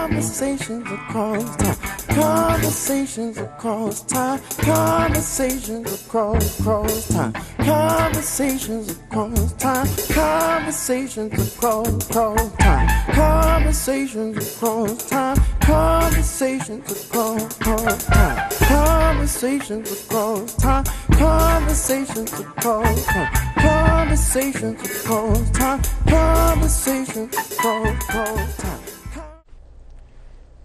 Conversations across time. Conversations across time. Conversations across time. Conversations across time. Conversations across time. Conversations across time. Conversations across time. Conversations across time. Conversations across time. Conversations across time. Conversations across time.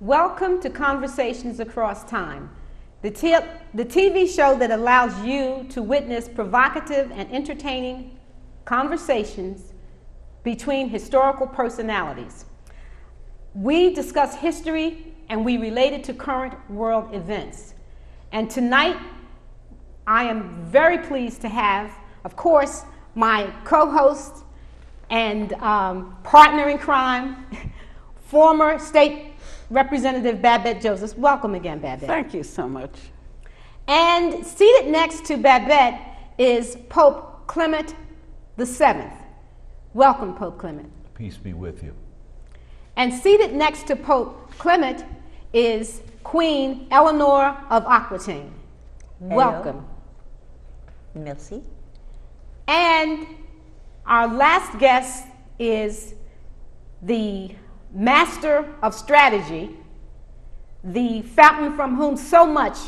Welcome to Conversations Across Time, the TV show that allows you to witness provocative and entertaining conversations between historical personalities. We discuss history and we relate it to current world events. And tonight, I am very pleased to have, of course, my co-host and partner in crime, former State Representative Babette Joseph. Welcome again, Babette. Thank you so much. And seated next to Babette is Pope Clement VII. Welcome, Pope Clement. Peace be with you. And seated next to Pope Clement is Queen Eleanor of Aquitaine. Hello. Welcome. Merci. And our last guest is the master of strategy, the fountain from whom so much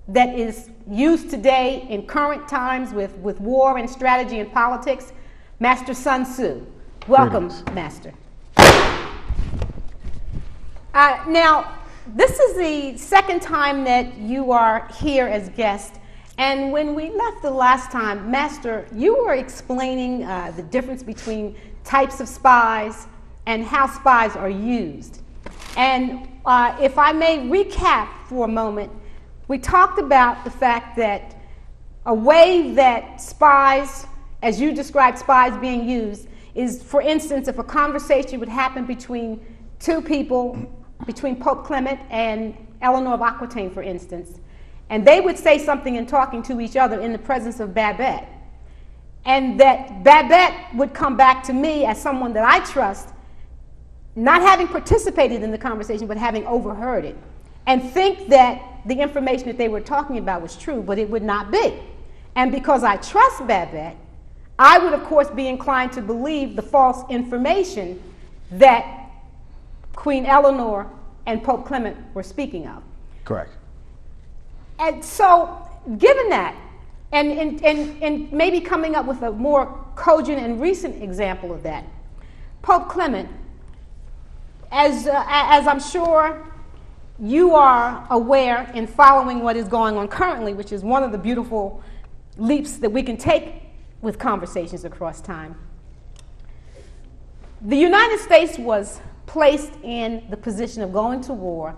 that is used today in current times with war and strategy and politics, Master Sun Tzu. Welcome, Greetings. Master. Now, this is the second time that you are here as guest. And when we left the last time, Master, you were explaining the difference between types of spies and how spies are used. And if I may recap for a moment, we talked about the fact that a way that spies, as you described spies being used, is, for instance, if a conversation would happen between two people, between Pope Clement and Eleanor of Aquitaine, for instance, and they would say something in talking to each other in the presence of Babette, and that Babette would come back to me as someone that I trust, not having participated in the conversation, but having overheard it, and think that the information that they were talking about was true, but it would not be. And because I trust Babette, I would, of course, be inclined to believe the false information that Queen Eleanor and Pope Clement were speaking of. Correct. And so, given that, and maybe coming up with a more cogent and recent example of that, Pope Clement, as I'm sure you are aware in following what is going on currently, which is one of the beautiful leaps that we can take with Conversations Across Time, the United States was placed in the position of going to war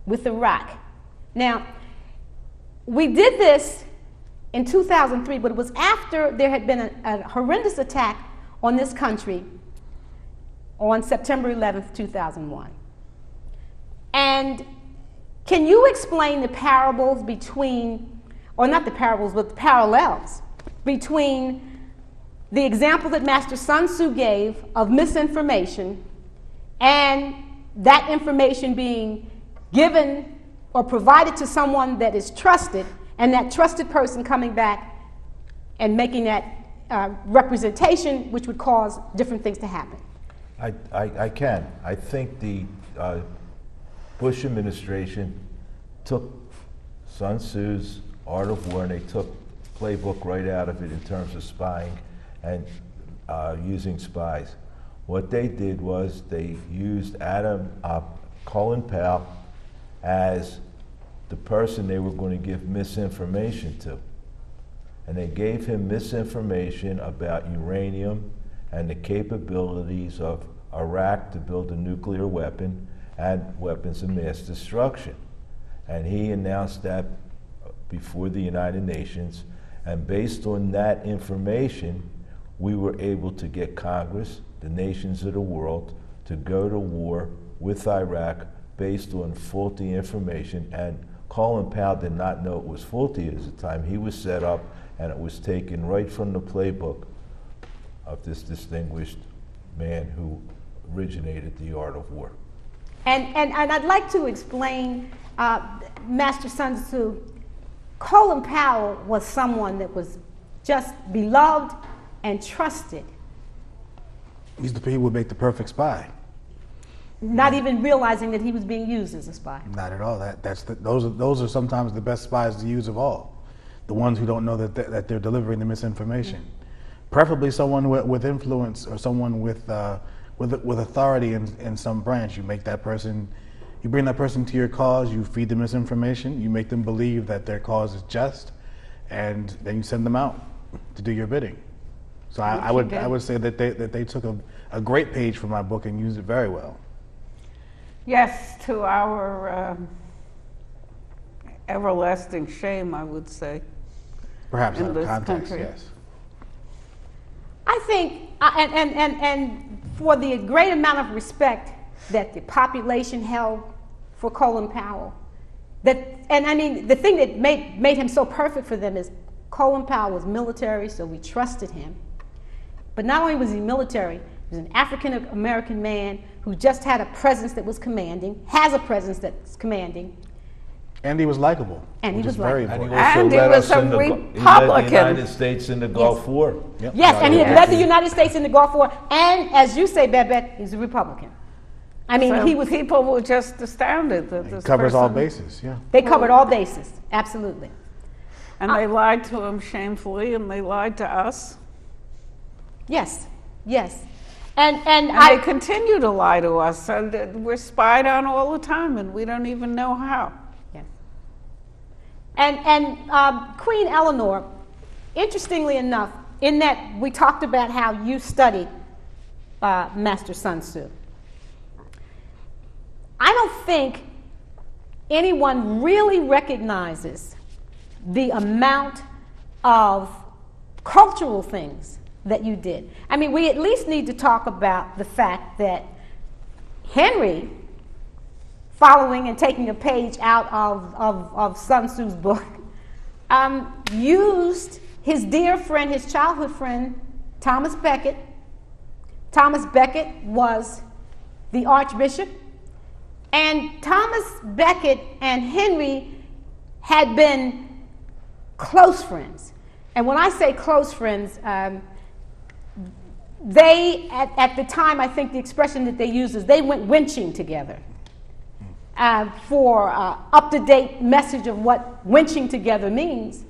with Iraq. Now, we did this in 2003, but it was after there had been a horrendous attack on this country on September 11th, 2001. And can you explain the parables between, or not the parables, but the parallels between the example that Master Sun Tzu gave of misinformation and that information being given or provided to someone that is trusted, and that trusted person coming back and making that representation, which would cause different things to happen? I can. I think the Bush administration took Sun Tzu's Art of War and they took playbook right out of it in terms of spying and using spies. What they did was they used Colin Powell as the person they were going to give misinformation to. And they gave him misinformation about uranium and the capabilities of Iraq to build a nuclear weapon and weapons of mass destruction. And he announced that before the United Nations, and based on that information, we were able to get Congress, the nations of the world, to go to war with Iraq based on faulty information. And Colin Powell did not know it was faulty at the time. He was set up, and it was taken right from the playbook of this distinguished man who originated the art of war. And I'd like to explain, Master Sun Tzu, Colin Powell was someone that was just beloved and trusted, He would make the perfect spy. not even realizing that he was being used as a spy. Not at all. Those are sometimes the best spies to use of all. The ones who don't know that they're delivering the misinformation. Preferably someone with influence or someone with authority in some branch. You make that person, you bring that person to your cause. You feed them misinformation. You make them believe that their cause is just, and then you send them out to do your bidding. So I would say that they took a great page from my book and used it very well. Yes, to our everlasting shame, I would say. Perhaps In out of this context, country. yes. I think, and for the great amount of respect that the population held for Colin Powell, the thing that made him so perfect for them is Colin Powell was military, so we trusted him. But not only was he military, he was an African American man who just had a presence that was commanding, has a presence that's commanding. And he was likable. And he which was is very likable. important. And he led was us a in the Republican. He led the United States in the Gulf War. Yep. Yes, and he had led the Yes. United States in the Gulf War, and as you say, Babette, he's a Republican. I mean, So he was. people were just astounded that this Covers all person- bases, yeah. They covered all bases, absolutely. And they lied to him shamefully, and they lied to us. Yes, yes, and And they continue to lie to us. And we're spied on all the time, and we don't even know how. yes. And Queen Eleanor, interestingly enough, in that we talked about how you studied Master Sun Tzu. I don't think anyone really recognizes the amount of cultural things that you did. I mean, we at least need to talk about the fact that Henry, following and taking a page out of Sun Tzu's book, used his dear friend, his childhood friend, Thomas Becket. Thomas Becket was the Archbishop, and Thomas Becket and Henry had been close friends. And when I say close friends, they, at the time, I think the expression that they used is they went winching together for up-to-date message of what winching together means.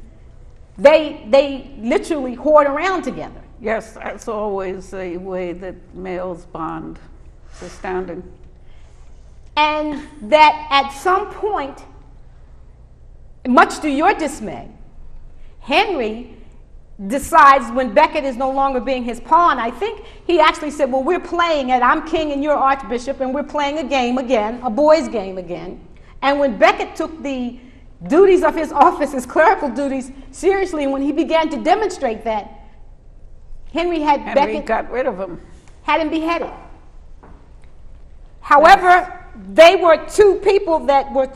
They literally hoard around together. Yes, that's always a way that males bond. It's astounding. And that at some point, much to your dismay, Henry decides when Becket is no longer being his pawn, I think he actually said, well, we're playing it. I'm king and you're archbishop, and we're playing a game again, a boys' game again. And when Becket took the duties of his office, his clerical duties, seriously, and when he began to demonstrate that, Henry Becket got rid of him. had him beheaded. However, they were two people that were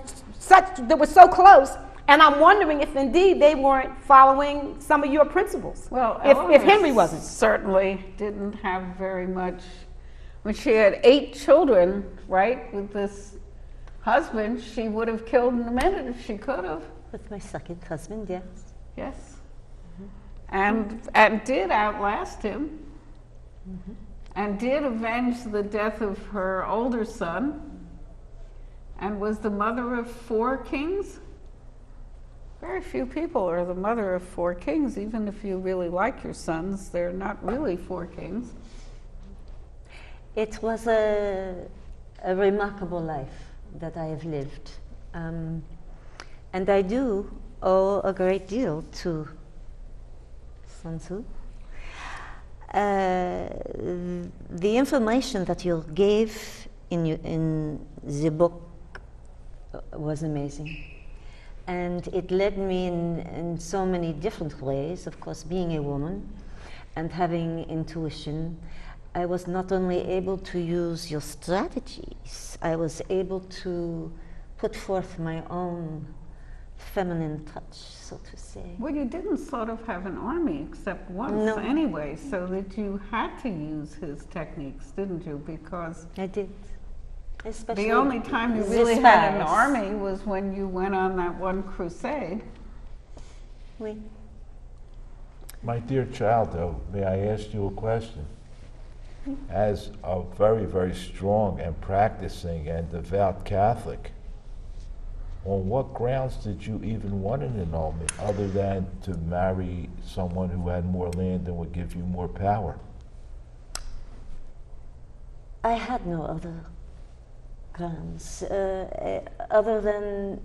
so close, and I'm wondering if indeed they weren't following some of your principles. Well, if Henry wasn't. Certainly didn't have very much. When she had 8 children, right, with this husband, she would have killed in a minute if she could have. With my second husband, yes. Yes. And did outlast him. And did avenge the death of her older son. And was the mother of 4 kings. Very few people are the mother of 4 kings, even if you really like your sons. They're not really 4 kings. It was a remarkable life that I have lived. And I do owe a great deal to Sun Tzu. The information that you gave in the book was amazing. And it led me in so many different ways. Of course, being a woman and having intuition, I was not only able to use your strategies, I was able to put forth my own feminine touch, so to say. Well, you didn't sort of have an army except once No. anyway, so that you had to use his techniques, didn't you? Because I did. Especially The only time you this really had an fast. army was when you went on that one crusade. Oui. My dear child, though, may I ask you a question? As a very, very strong and practicing and devout Catholic, on what grounds did you even want an annulment other than to marry someone who had more land and would give you more power? I had no other grounds other than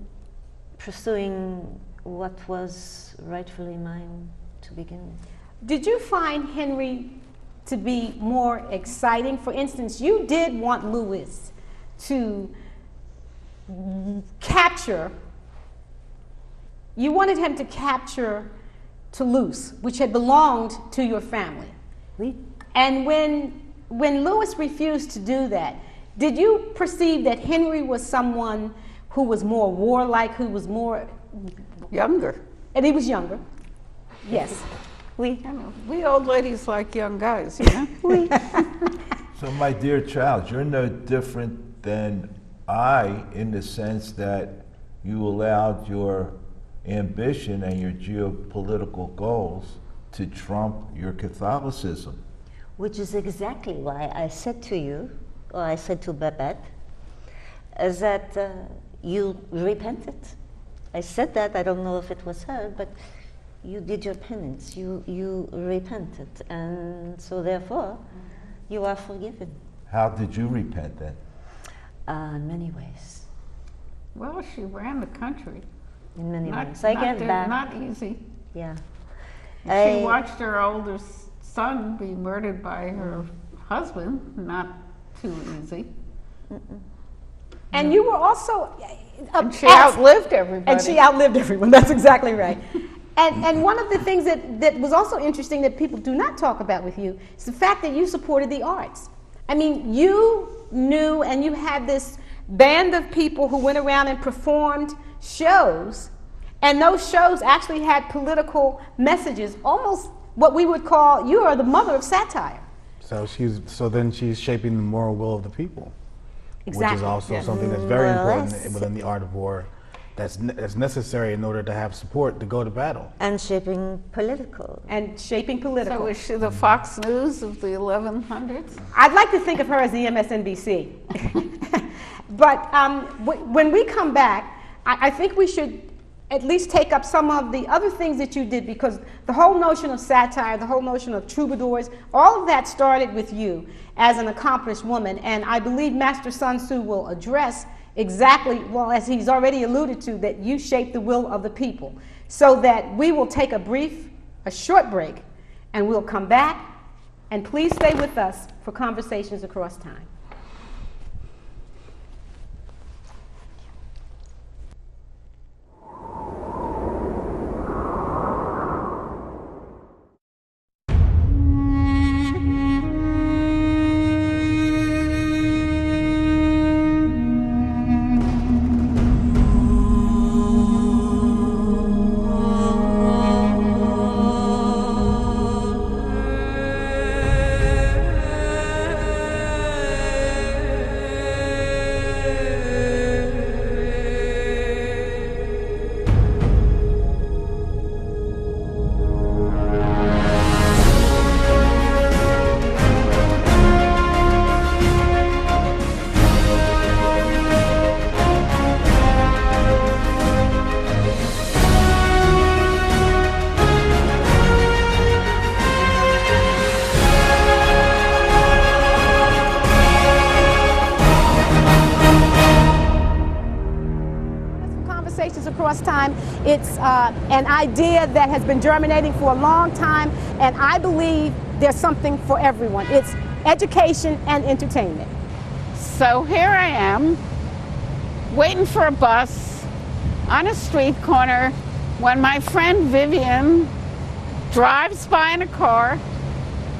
pursuing what was rightfully mine to begin with. Did you find Henry to be more exciting? For instance, you did want Louis to capture, you wanted him to capture Toulouse, which had belonged to your family. Oui. And when Louis refused to do that, did you perceive that Henry was someone who was more warlike, who was more Younger. and he was younger? Yes. Oui. You know, we old ladies like young guys, you know? Oui. So, my dear child, you're no different than I in the sense that you allowed your ambition and your geopolitical goals to trump your Catholicism. Which is exactly why I said to you, or I said to Babette, that you repented. I said that, I don't know if it was her, but you did your penance, you repented, and so therefore you are forgiven. How did you repent then? In many ways. Well, she ran the country. In many ways. I get that. Not easy. Yeah. She watched her older son be murdered by her husband. Not too easy. And you were also And she outlived everybody. And she outlived everyone. That's exactly right. And one of the things that was also interesting that people do not talk about with you is the fact that you supported the arts. I mean, you knew and you had this band of people who went around and performed shows, and those shows actually had political messages, almost what we would call, you are the mother of satire. So then she's shaping the moral will of the people. Exactly. Which is also Yes. something that's very Well, important that's- within the art of war. That's necessary in order to have support to go to battle. And shaping political. And shaping political. So is she the Fox News of the 1100s? I'd like to think of her as the MSNBC. But when we come back, I think we should at least take up some of the other things that you did, because the whole notion of satire, the whole notion of troubadours, all of that started with you as an accomplished woman. And I believe Master Sun Tzu will address exactly, well, as he's already alluded to, that you shape the will of the people. So that we will take a short break, and we'll come back. And please stay with us for Conversations Across Time. Conversations Across Time. It's an idea that has been germinating for a long time, and I believe there's something for everyone. It's education and entertainment. So here I am, waiting for a bus on a street corner when my friend Vivian drives by in a car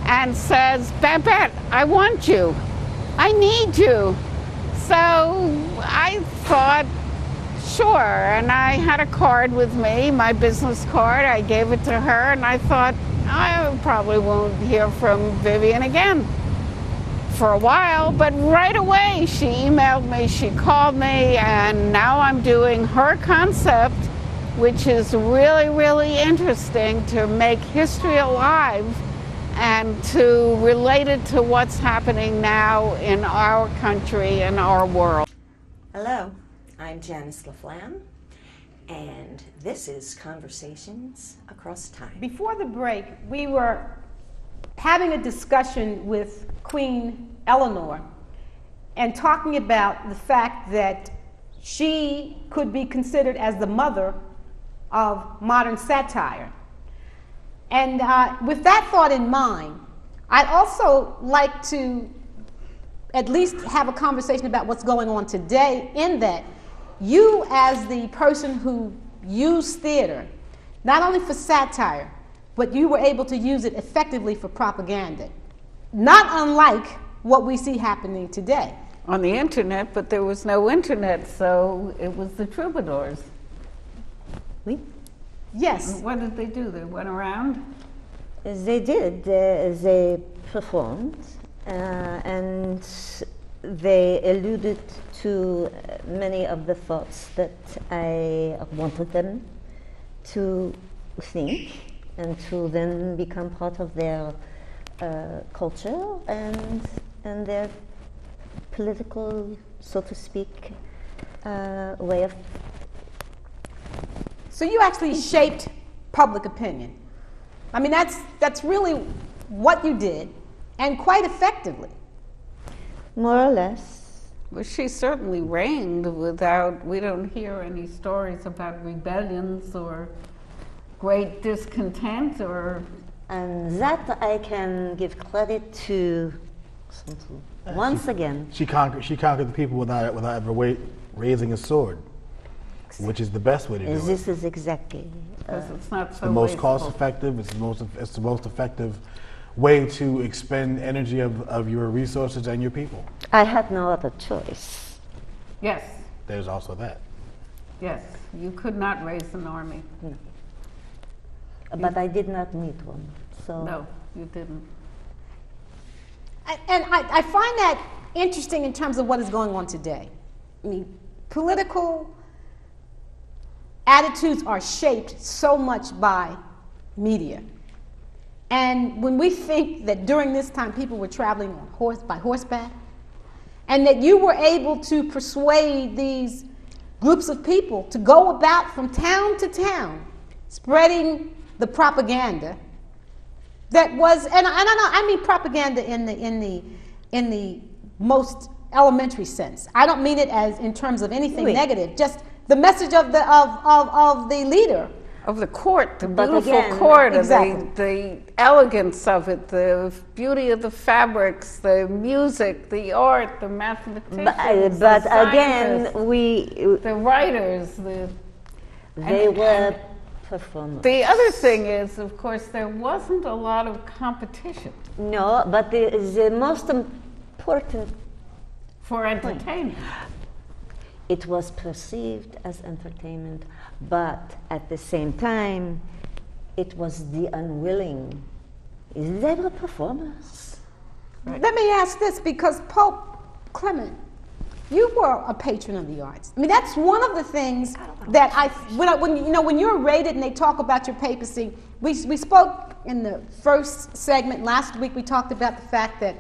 and says, "Babette, I want you. I need you." So I thought, sure, and I had a card with me, my business card. I gave it to her, and I thought, I probably won't hear from Vivian again. for a while, but right away she emailed me, she called me, and now I'm doing her concept, which is really, really interesting, to make history alive and to relate it to what's happening now in our country and our world. Hello, I'm Janice LaFlamme, and this is Conversations Across Time. Before the break, we were having a discussion with Queen Eleanor and talking about the fact that she could be considered as the mother of modern satire. And with that thought in mind, I'd also like to at least have a conversation about what's going on today, in that you, as the person who used theater, not only for satire, but you were able to use it effectively for propaganda, not unlike what we see happening today. On the internet, but there was no internet, so it was the troubadours. Oui. Yes. What did they do? They went around? They did. They performed, and they alluded to many of the thoughts that I wanted them to think, and to then become part of their culture and their political, so to speak, way of. So you actually shaped public opinion. I mean, that's really what you did, and quite effectively. More or less. Well, she certainly reigned without, we don't hear any stories about rebellions or great discontent or... And that I can give credit to Sun Tzu. Once again. She conquered the people without ever raising a sword, which is the best way to do it. This is exactly. Because it's not so The most wasteful. cost effective. It's the most effective way to expend energy of your resources and your people. I had no other choice. Yes, There's also that. yes. You could not raise an army. But I did not need one. So No, you didn't. I find that interesting in terms of what is going on today. I mean, political attitudes are shaped so much by media. And when we think that during this time people were traveling by horseback, and that you were able to persuade these groups of people to go about from town to town spreading the propaganda that was, and I mean propaganda in the most elementary sense. I don't mean it as in terms of anything negative, just the message of the leader. Of the court, the But beautiful again, court, exactly. the elegance of it, the beauty of the fabrics, the music, the art, the mathematicians, but the again, scientists, the writers. They were performers. The other thing is, of course, there wasn't a lot of competition No, but the most important, for entertainment. it was perceived as entertainment, but at the same time, it was the unwilling. They were performers. Let me ask this, because Pope Clement, you were a patron of the arts. I mean, that's one of the things that when you're rated and they talk about your papacy, we spoke in the first segment last week, we talked about the fact that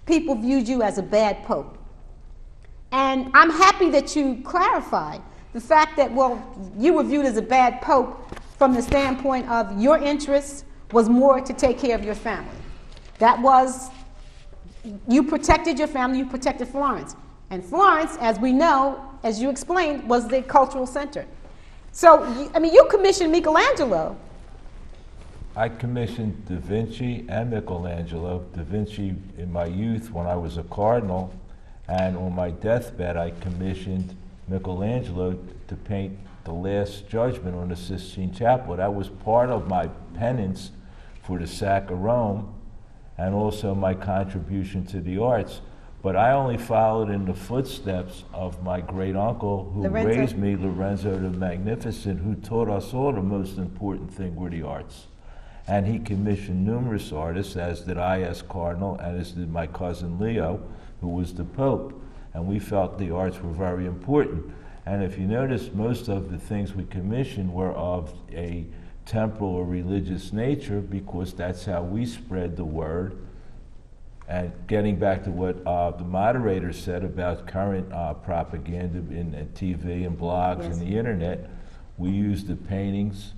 people viewed you as a bad pope. And I'm happy that you clarified the fact that, well, you were viewed as a bad pope from the standpoint of your interest was more to take care of your family. That was, you protected your family, you protected Florence. And Florence, as we know, as you explained, was the cultural center. So, you commissioned Michelangelo. I commissioned Da Vinci and Michelangelo. Da Vinci in my youth when I was a cardinal, and on my deathbed I commissioned Michelangelo to paint the Last Judgment on the Sistine Chapel. That was part of my penance for the sack of Rome and also my contribution to the arts. But I only followed in the footsteps of my great uncle who raised me, Lorenzo the Magnificent, who taught us all the most important thing were the arts. And he commissioned numerous artists, as did I as Cardinal, and as did my cousin Leo, who was the Pope. And we felt the arts were very important. And if you notice, most of the things we commissioned were of a temporal or religious nature, because that's how we spread the word. And getting back to what the moderator said about current propaganda in TV and blogs and the internet, we use the paintings,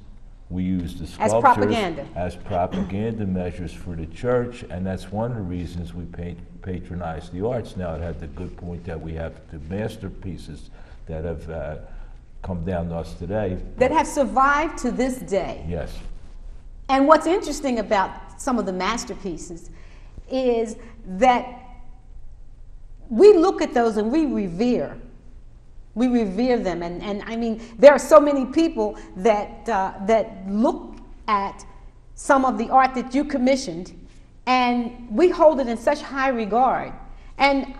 we use the sculptures as propaganda measures for the church, and that's one of the reasons we patronize the arts. Now, it had the good point that we have the masterpieces that have come down to us today. That have survived to this day. Yes. And what's interesting about some of the masterpieces is that we look at those and we revere them, and I mean, there are so many people that look at some of the art that you commissioned, and we hold it in such high regard. And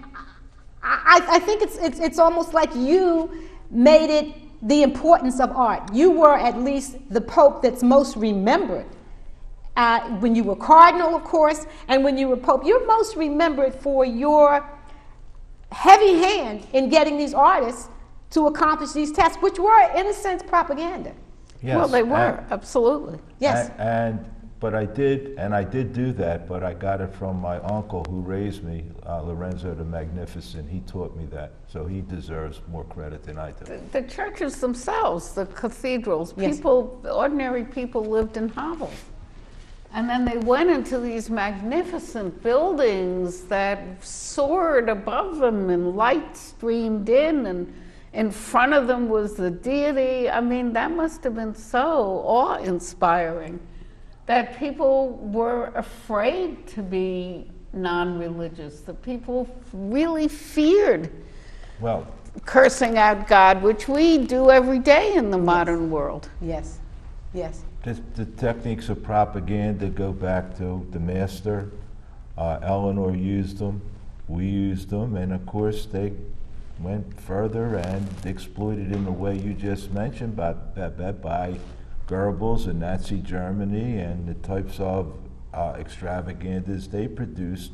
I think it's almost like you made it the importance of art. You were at least the Pope that's most remembered. When you were Cardinal, of course, and when you were Pope, you're most remembered for your heavy hand in getting these artists to accomplish these tasks, which were, in a sense, propaganda. Yes. Well, they were, absolutely. Yes. But I did do that, but I got it from my uncle who raised me, Lorenzo the Magnificent. He taught me that, so he deserves more credit than I do. The churches themselves, the cathedrals, Yes. ordinary people lived in hovels. And then they went into these magnificent buildings that soared above them, and light streamed in, and in front of them was the deity. I mean, that must have been so awe-inspiring that people were afraid to be non-religious. The people really feared cursing out God, which we do every day in the modern world. Yes, yes. The techniques of propaganda go back to the master. Eleanor used them, we used them, and of course they went further and exploited in the way you just mentioned by Goebbels and Nazi Germany and the types of extravaganzas they produced.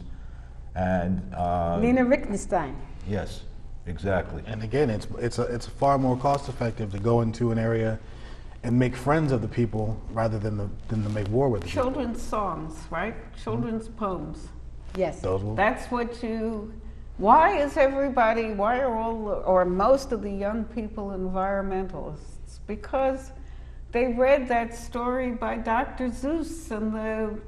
And Lena Lichtenstein. Yes, exactly. And again, it's far more cost effective to go into an area and make friends of the people rather than to make war with the people. Children's songs, right? Children's poems. Yes. That's what you. Why are all or most of the young people environmentalists? Because they read that story by Dr. Seuss and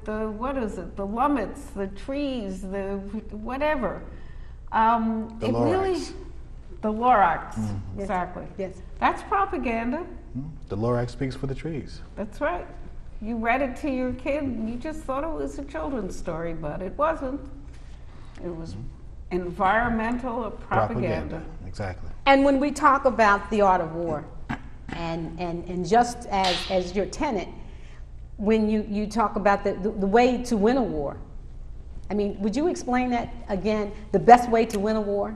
the what is it? The Lummets, the trees, the whatever. The Lorax. The Lorax, exactly. Yes. That's propaganda. The Lorax speaks for the trees. That's right. You read it to your kid, and you just thought it was a children's story, but it wasn't. It was environmental propaganda. Exactly. And when we talk about the art of war, and just as your tenet, when you talk about the way to win a war, I mean, would you explain that again, the best way to win a war?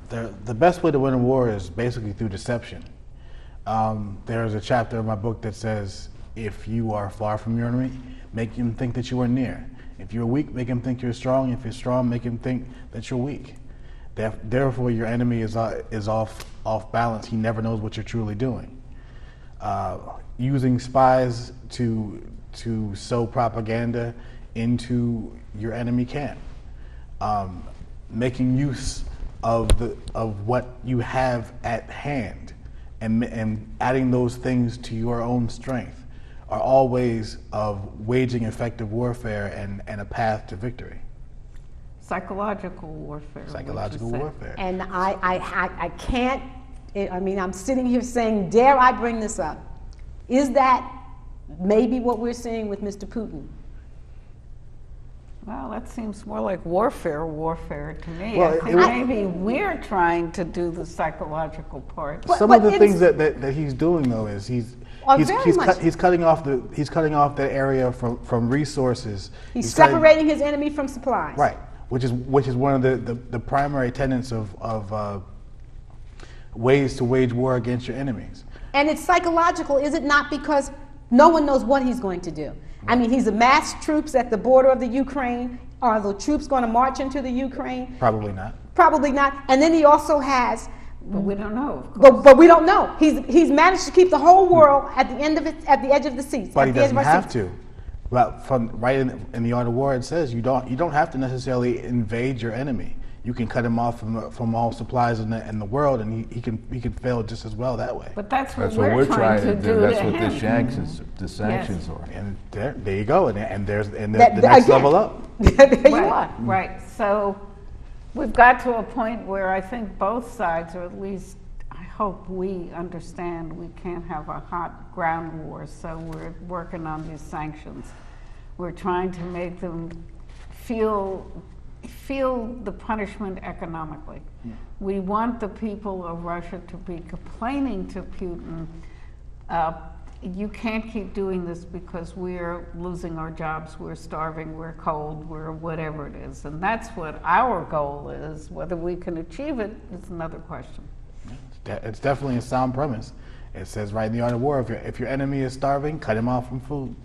The best way to win a war is basically through deception. There's a chapter in my book that says, if you are far from your enemy, make him think that you are near. If you're weak, make him think you're strong. If you're strong, make him think that you're weak. Therefore, your enemy is off balance. He never knows what you're truly doing. Using spies to sow propaganda into your enemy camp. Making use of what you have at hand and adding those things to your own strength are all ways of waging effective warfare and a path to victory. Psychological warfare. Psychological warfare. And I can't, I mean, I'm sitting here saying, dare I bring this up? Is that maybe what we're seeing with Mr. Putin? Well, that seems more like warfare to me. Well, I think maybe we're trying to do the psychological part. Some of the things that he's doing though is he's cutting off that area from resources. He's separating his enemy from supplies. Right, which is one of the primary tenets of ways to wage war against your enemies. And it's psychological, is it not? Because no one knows what he's going to do. I mean, he's amassed troops at the border of the Ukraine. Are the troops going to march into the Ukraine? Probably not. Probably not. And then he also has, But we don't know, of course. but we don't know. He's managed to keep the whole world at the end of it, at the edge of the seats. But at he the edge of doesn't our have seats. to. Well, from right in the Art of War, it says you don't have to necessarily invade your enemy. You can cut him off from all supplies in the world, and he can fail just as well that way. But that's what That's what we're trying to do. That's to what him. the sanctions are. And there you go, and there's the That- next again. level up. There you are. Right, right. So we've got to a point where I think both sides, or at least I hope we understand, we can't have a hot ground war, so we're working on these sanctions. We're trying to make them feel the punishment economically. We want the people of Russia to be complaining to Putin, you can't keep doing this because we're losing our jobs, we're starving, we're cold, we're whatever it is. And that's what our goal is. Whether we can achieve it is another question. It's definitely a sound premise. It says right in the Art of War, if your enemy is starving, cut him off from food.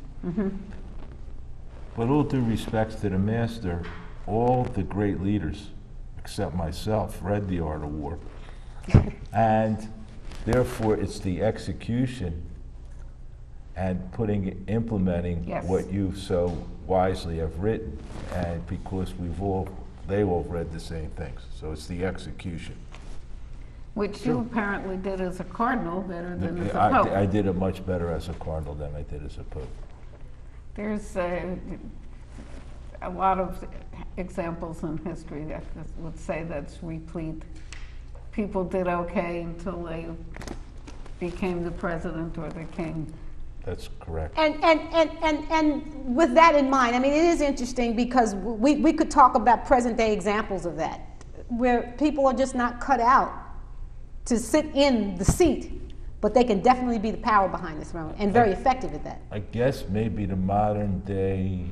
But all due respects to the master, all the great leaders, except myself, read The Art of War. And therefore, it's the execution and implementing Yes. what you so wisely have written. And because they all read the same things. So it's the execution. Which you apparently did as a cardinal better than as a pope. I did it much better as a cardinal than I did as a pope. There's a lot of examples in history that would say that's replete. People did okay until they became the president or the king. That's correct. And with that in mind, I mean, it is interesting because we could talk about present day examples of that, where people are just not cut out to sit in the seat, but they can definitely be the power behind the throne and very effective at that. I guess maybe the modern day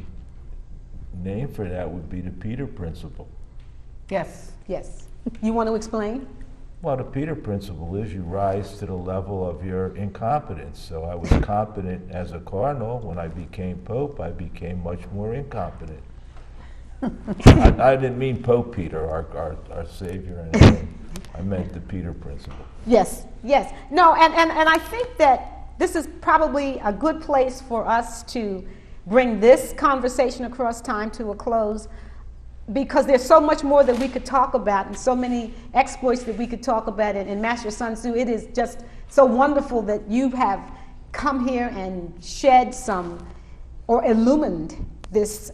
name for that would be the Peter Principle. Yes. Yes. You want to explain? Well, the Peter Principle is you rise to the level of your incompetence. So I was competent as a cardinal. When I became Pope, I became much more incompetent. I didn't mean Pope Peter, our Savior, or anything. I meant the Peter Principle. Yes, yes. No, and I think that this is probably a good place for us to bring this conversation across time to a close, because there's so much more that we could talk about and so many exploits that we could talk about. And Master Sun Tzu, it is just so wonderful that you have come here and shed some, or illumined this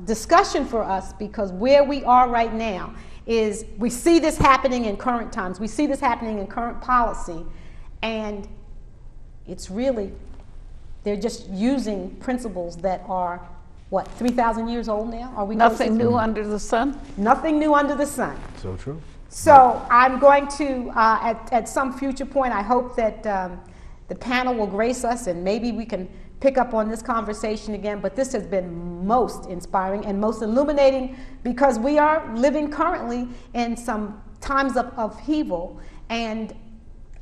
discussion for us, because where we are right now is we see this happening in current times. We see this happening in current policy, and it's really, they're just using principles that are, what, 3,000 years old now? Are we Nothing new under the sun? Nothing new under the sun. So true. So I'm going to, at some future point, I hope that the panel will grace us and maybe we can pick up on this conversation again, but this has been most inspiring and most illuminating, because we are living currently in some times of upheaval, and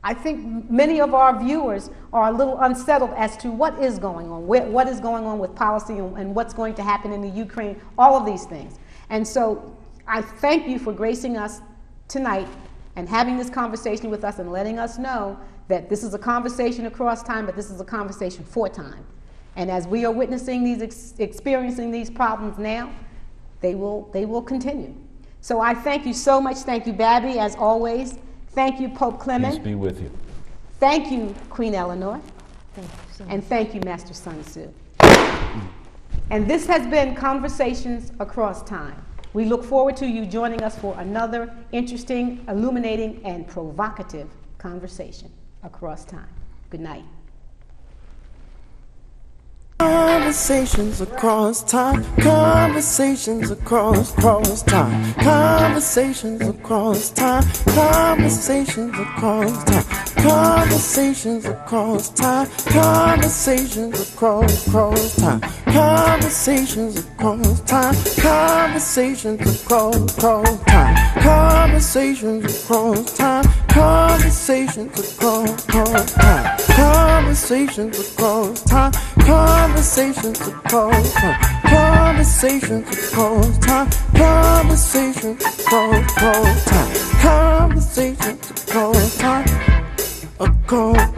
I think many of our viewers are a little unsettled as to what is going on, what is going on with policy and what's going to happen in the Ukraine, all of these things. And so I thank you for gracing us tonight and having this conversation with us and letting us know that this is a conversation across time, but this is a conversation for time. And as we are witnessing these, experiencing these problems now, they will continue. So I thank you so much. Thank you, Babby, as always. Thank you, Pope Clement. Peace be with you. Thank you, Queen Eleanor. Thank you so much. And thank you, Master Sun Tzu. And this has been Conversations Across Time. We look forward to you joining us for another interesting, illuminating, and provocative conversation across time. Good night. Conversations across time, conversations across time, conversations across time, conversations across time, conversations across time, conversations across time, conversations across time, conversations across time, conversations across time, conversations across time, conversations across time. Conversations across time. Conversations across time. Conversations across time. Conversations across time. Across